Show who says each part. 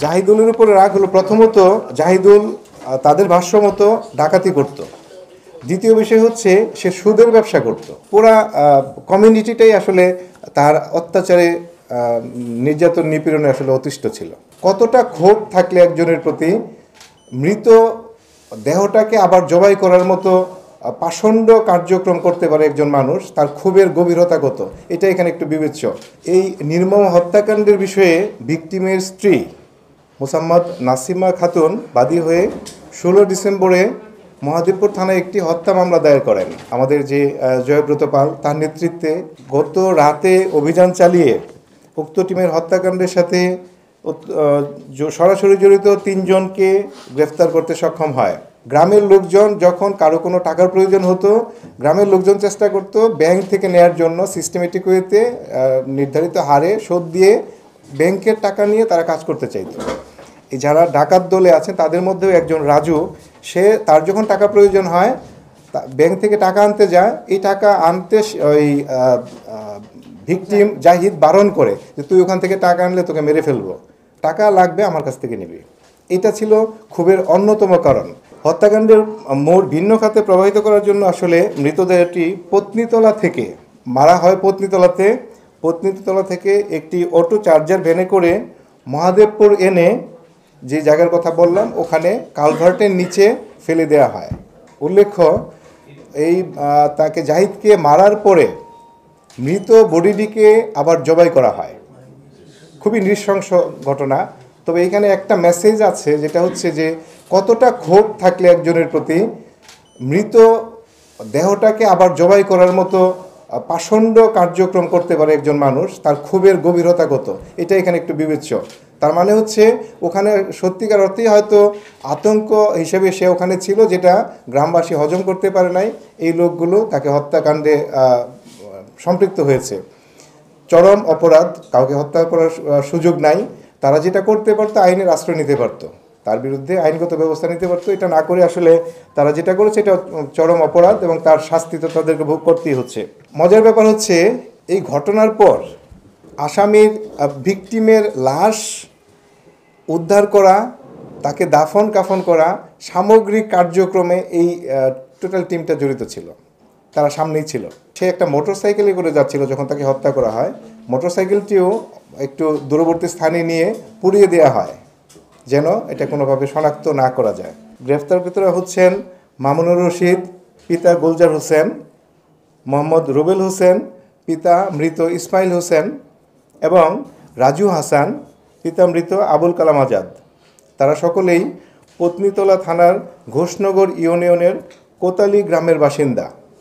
Speaker 1: জাহিদুলের উপরে রাগ হলো, প্রথমত জাহিদুল তাদের ভাষ্যমতো ডাকাতি করত। দ্বিতীয় বিষয় হচ্ছে সে সুদের ব্যবসা করত। পুরা কমিউনিটিটাই আসলে তার অত্যাচারে, নির্যাতন নিপীড়নে আসলে অতিষ্ঠ ছিল। কতটা ক্ষোভ থাকলে একজনের প্রতি মৃত দেহটাকে আবার জবাই করার মতো পাষণ্ড কার্যক্রম করতে পারে একজন মানুষ, তার ক্ষোভের গভীরতা কত, এটা এখানে একটু বিবেচ্য। এই নির্মম হত্যাকাণ্ডের বিষয়ে ভিকটিমের স্ত্রী মোসাম্মদ নাসিমা খাতুন বাদী হয়ে 16 ডিসেম্বরে মহাদেবপুর থানায় একটি হত্যা মামলা দায়ের করেন। আমাদের যে জয়ব্রত পাল তার নেতৃত্বে গত রাতে অভিযান চালিয়ে উক্ত টিমের হত্যাকাণ্ডের সাথে সরাসরি জড়িত 3 জনকে গ্রেফতার করতে সক্ষম হয়। গ্রামের লোকজন যখন কারো কোনো টাকার প্রয়োজন হতো, গ্রামের লোকজন চেষ্টা করত ব্যাংক থেকে নেয়ার জন্য সিস্টেমেটিক ওয়েতে নির্ধারিত হারে শোধ দিয়ে ব্যাংকের টাকা নিয়ে তারা কাজ করতে চাইতো। এই যারা ডাকাত দলে আছে তাদের মধ্যেও একজন রাজু, তার যখন টাকা প্রয়োজন হয় ব্যাংক থেকে টাকা আনতে যায়, এই টাকা আনতে ওই ভিকটিম জাহিদ বারণ করে যে তুই ওখান থেকে টাকা আনলে তোকে মেরে ফেলবো, টাকা লাগবে আমার কাছ থেকে নিবি। এটা ছিল ক্ষোভের অন্যতম কারণ। হত্যাকাণ্ডের মোড় ভিন্ন খাতে প্রবাহিত করার জন্য আসলে মৃতদেহটি পত্নীতলা থেকে মারা হয়। পত্নীতলা থেকে একটি অটো চার্জার ভ্যানে করে মহাদেবপুর এনে যে জায়গার কথা বললাম ওখানে কালভার্টের নিচে ফেলে দেওয়া হয়। উল্লেখ্য, এই তাকে জাহিদকে মারার পরে মৃত বডিটিকে আবার জবাই করা হয়। খুবই নৃশংস ঘটনা। তবে এখানে একটা মেসেজ আছে, যেটা হচ্ছে যে কতটা ক্ষোভ থাকলে একজনের প্রতি মৃত দেহটাকে আবার জবাই করার মতো পাষণ্ড কার্যক্রম করতে পারে একজন মানুষ, তার ক্ষোভের গভীরতা কত, এটা এখানে একটু বিবেচ্য। তার মানে হচ্ছে ওখানে সত্যিকার অর্থেই হয়তো আতঙ্ক হিসেবে সে ওখানে ছিল, যেটা গ্রামবাসী হজম করতে পারে নাই। এই লোকগুলো তাকে হত্যাকাণ্ডে সম্পৃক্ত হয়েছে। চরম অপরাধ, কাউকে হত্যা করার সুযোগ নাই। তারা যেটা করতে পারতো আইনের আশ্রয় নিতে পারতো, তার বিরুদ্ধে আইনগত ব্যবস্থা নিতে পারতো। এটা না করে আসলে তারা যেটা করেছে এটা চরম অপরাধ এবং তার শাস্তি তো তাদেরকে ভোগ করতেই হচ্ছে। মজার ব্যাপার হচ্ছে এই ঘটনার পর আসামির ভিকটিমের লাশ উদ্ধার করা, তাকে দাফন কাফন করা, সামগ্রিক কার্যক্রমে এই টোটাল টিমটা জড়িত ছিল, তারা সামনেই ছিল। সে একটা মোটরসাইকেলে করে যাচ্ছিল যখন তাকে হত্যা করা হয়। মোটরসাইকেলটিও একটু দূরবর্তী স্থানে নিয়ে পুড়িয়ে দেওয়া হয় যেন এটা কোনোভাবে শনাক্ত না করা যায়। গ্রেফতারকৃতরা হচ্ছেন মামুনুর রশিদ, পিতা গুলজার হোসেন; মোহাম্মদ রুবেল হোসেন, পিতা মৃত ইসমাইল হোসেন; এবং রাজু হাসান, পিতা মৃত আবুল কালাম আজাদ। তারা সকলেই পত্নীতলা থানার ঘোষনগর ইউনিয়নের কোতালি গ্রামের বাসিন্দা।